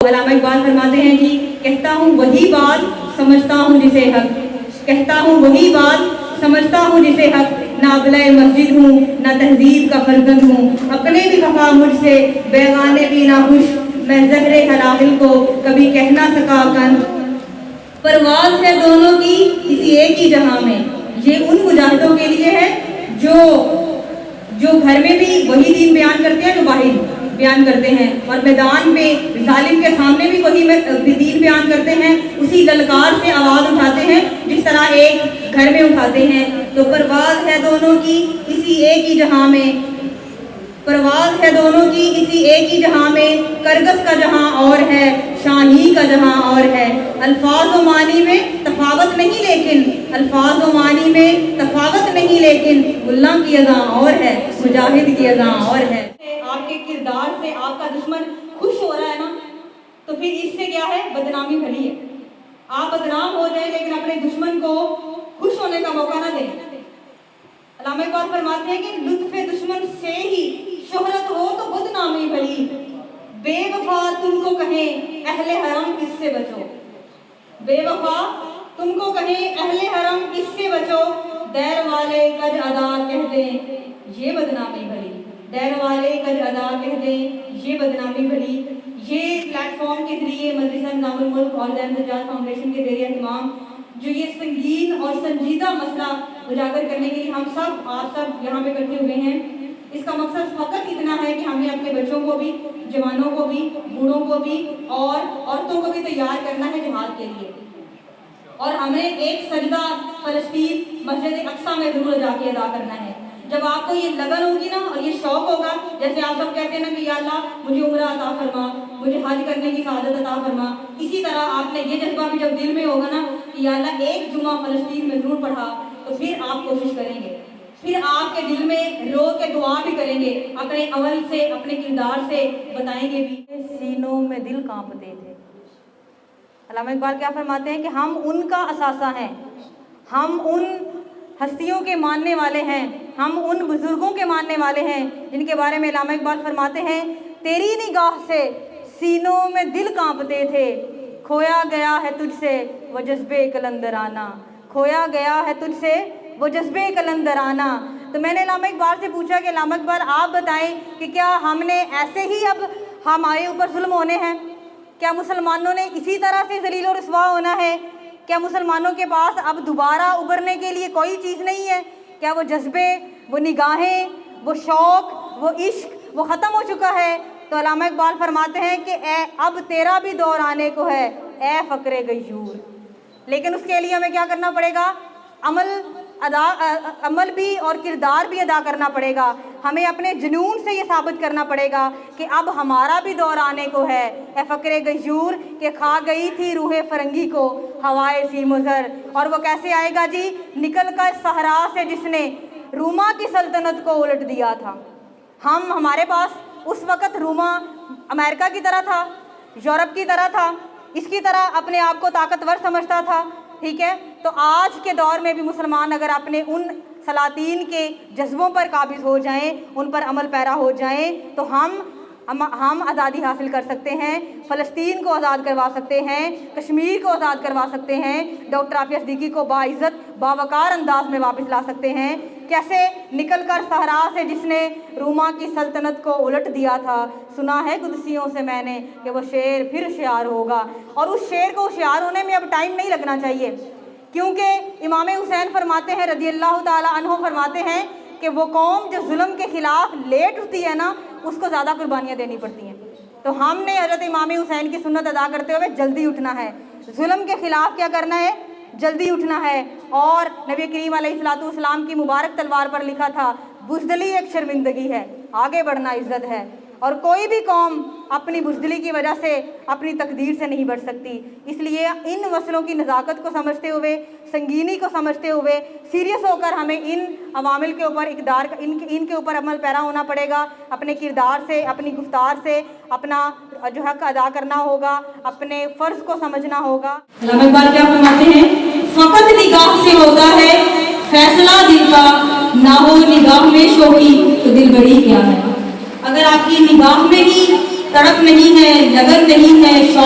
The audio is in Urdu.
علامہ اقبال فرماتے ہیں کہ کہتا ہوں وہی بات سمجھتا ہوں جسے حق، کہتا ہوں وہی بات سمجھتا ہوں جسے حق، نہ ابلۂ مسجد ہوں نہ تہذیب کا فرزند ہوں، اپنے بھی خفا مجھ سے بیگانے بھی نہ خوش، میں زہر حلاول کو کبھی کہہ نہ سکا کن، پرواز ہے دونوں کی کسی ایک ہی جہاں میں۔ یہ ان مجاہدوں کے لیے ہے جو گھر میں بھی وہی دین بیان کرتے ہیں جو باہر بیان کرتے ہیں، اور میدان میں ظالم کے سامنے بھی وہی دین بیان کرتے ہیں، اسی للکار سے آواز اٹھاتے ہیں جس طرح ایک گھر میں اٹھاتے ہیں۔ تو پرواز ہے دونوں کی اسی ایک ہی جہاں میں، پرواز ہے دونوں کی اسی ایک ہی جہاں میں، کرگس کا جہاں اور ہے شاہی کا جہاں اور ہے، الفاظ و معنی میں تفاوت نہیں لیکن، الفاظ و معنی میں تفاوت نہیں لیکن، ملا کی اذاں اور ہے مجاہد کی اذاں اور ہے۔ آپ کے کردار سے آپ کا دشمن خوش ہو رہا ہے نا، تو پھر اس سے کیا ہے؟ بدنامی بھلی ہے۔ آپ بدنام ہو جائیں لیکن اپنے دشمن کو خوش ہونے کا موقع نہ دیں۔ علامہ اقبال فرماتے ہیں کہ لطف دشمن سے ہی شہرت ہو تو بدنامی بھلی، بے وفا تم کو کہیں اہل حرم اس سے بچو، بے وفا تم کو کہیں اہل حرم اس سے بچو، دیر والے کج ادا کہہ دیں یہ بدنامی بھلی، دیر والے کج ادا کہہ دیں یہ بدنامی بھلی۔ یہ پلیٹ فارم کے ذریعے مدرسہ نظام الملک والدین سجاد فاؤنڈیشن کے ذریعے اہتمام جو یہ سنگین اور سنجیدہ مسئلہ اجاگر کرنے کے لیے ہم سب آپ سب یہاں پہ اکٹھے ہوئے ہیں، اس کا مقصد فقط اتنا ہے کہ ہم نے اپنے بچوں کو بھی، جوانوں کو بھی، بوڑھوں کو بھی اور عورتوں کو بھی تیار کرنا ہے جہاد کے لیے، اور ہمیں ایک سجدہ فلسطین مسجد اقصیٰ میں ضرور جا کے ادا کرنا ہے۔ جب آپ کو یہ لگن ہوگی نا اور یہ شوق ہوگا، جیسے آپ سب کہتے ہیں نا کہ یا اللہ مجھے عمرہ عطا فرما، مجھے حج کرنے کی سعادت عطا فرما، اسی طرح آپ نے یہ جذبہ بھی جب دل میں ہوگا نا کہ یا اللہ ایک جمعہ فلسطین میں ضرور پڑھا، تو پھر آپ کوشش کریں گے، پھر آپ کے دل میں رو کے دعا بھی کریں گے، اپنے عمل سے اپنے کردار سے بتائیں گے بھی۔ سینوں میں دل کانپتے تھے۔ علامہ اقبال کیا فرماتے ہیں کہ ہم ان کا اثاثہ ہیں، ہم ان ہستیوں کے ماننے والے ہیں، ہم ان بزرگوں کے ماننے والے ہیں جن کے بارے میں علامہ اقبال فرماتے ہیں تیری نگاہ سے سینوں میں دل کانپتے تھے، کھویا گیا ہے تجھ سے وہ جذبے قلندرانہ، کھویا گیا ہے تجھ سے وہ جذبے قلندرانہ۔ تو میں نے علامہ اقبال سے پوچھا کہ علامہ اقبال آپ بتائیں کہ کیا ہم نے ایسے ہی اب ہمارے اوپر ظلم ہونے ہیں؟ کیا مسلمانوں نے اسی طرح سے ذلیل و رسوا ہونا ہے؟ کیا مسلمانوں کے پاس اب دوبارہ ابھرنے کے لیے کوئی چیز نہیں ہے؟ کیا وہ جذبے، وہ نگاہیں، وہ شوق، وہ عشق وہ ختم ہو چکا ہے؟ تو علامہ اقبال فرماتے ہیں کہ اے اب تیرا بھی دور آنے کو ہے اے فقر غیور، لیکن اس کے لیے ہمیں کیا کرنا پڑے گا؟ عمل بھی اور کردار بھی ادا کرنا پڑے گا۔ ہمیں اپنے جنون سے یہ ثابت کرنا پڑے گا کہ اب ہمارا بھی دور آنے کو ہے اے فقر غیور، کہ کھا گئی تھی روح فرنگی کو ہوائے سیم و زر، اور وہ کیسے آئے گا جی؟ نکل کر صحرا سے جس نے روما کی سلطنت کو الٹ دیا تھا۔ ہمارے پاس اس وقت روما امریکہ کی طرح تھا، یورپ کی طرح تھا، اس کی طرح اپنے آپ کو طاقتور سمجھتا تھا، ٹھیک ہے؟ تو آج کے دور میں بھی مسلمان اگر اپنے ان سلاطین کے جذبوں پر قابض ہو جائیں، ان پر عمل پیرا ہو جائیں، تو ہم آزادی حاصل کر سکتے ہیں، فلسطین کو آزاد کروا سکتے ہیں، کشمیر کو آزاد کروا سکتے ہیں، ڈاکٹر عافیہ صدیقی کو باعزت باوقار انداز میں واپس لا سکتے ہیں۔ کیسے نکل کر صحرا سے جس نے روما کی سلطنت کو الٹ دیا تھا، سنا ہے قدسیوں سے میں نے کہ وہ شعر پھر شعار ہوگا، اور اس شعر کو شعار ہونے میں اب ٹائم نہیں لگنا چاہیے، کیونکہ امام حسین فرماتے ہیں رضی اللہ تعالیٰ عنہ فرماتے ہیں کہ وہ قوم جو ظلم کے خلاف لیٹ اٹھتی ہے نا، اس کو زیادہ قربانیاں دینی پڑتی ہیں۔ تو ہم نے حضرت امام حسین کی سنت ادا کرتے ہوئے جلدی اٹھنا ہے، ظلم کے خلاف کیا کرنا ہے؟ جلدی اٹھنا ہے۔ اور نبی کریم علیہ الصلوۃ والسلام کی مبارک تلوار پر لکھا تھا بزدلی ایک شرمندگی ہے، آگے بڑھنا عزت ہے، اور کوئی بھی قوم اپنی بزدلی کی وجہ سے اپنی تقدیر سے نہیں بڑھ سکتی۔ اس لیے ان مسئلوں کی نزاکت کو سمجھتے ہوئے، سنگینی کو سمجھتے ہوئے، سیریس ہو کر ہمیں ان عوامل کے اوپر ان کے اوپر عمل پیرا ہونا پڑے گا، اپنے کردار سے، اپنی گفتار سے اپنا جو حق ادا کرنا ہوگا، اپنے فرض کو سمجھنا ہوگا۔ علامہ اقبال کیا فرماتے ہیں؟ فقط نگاہ سے ہوتا ہے فیصلہ دل کا، نہ ہو نگاہ میں شوقی تو دل بڑی کیا ہے۔ اگر آپ کی نگاہ میں ہی تڑپ نہیں ہے، لگن نہیں ہے، شوق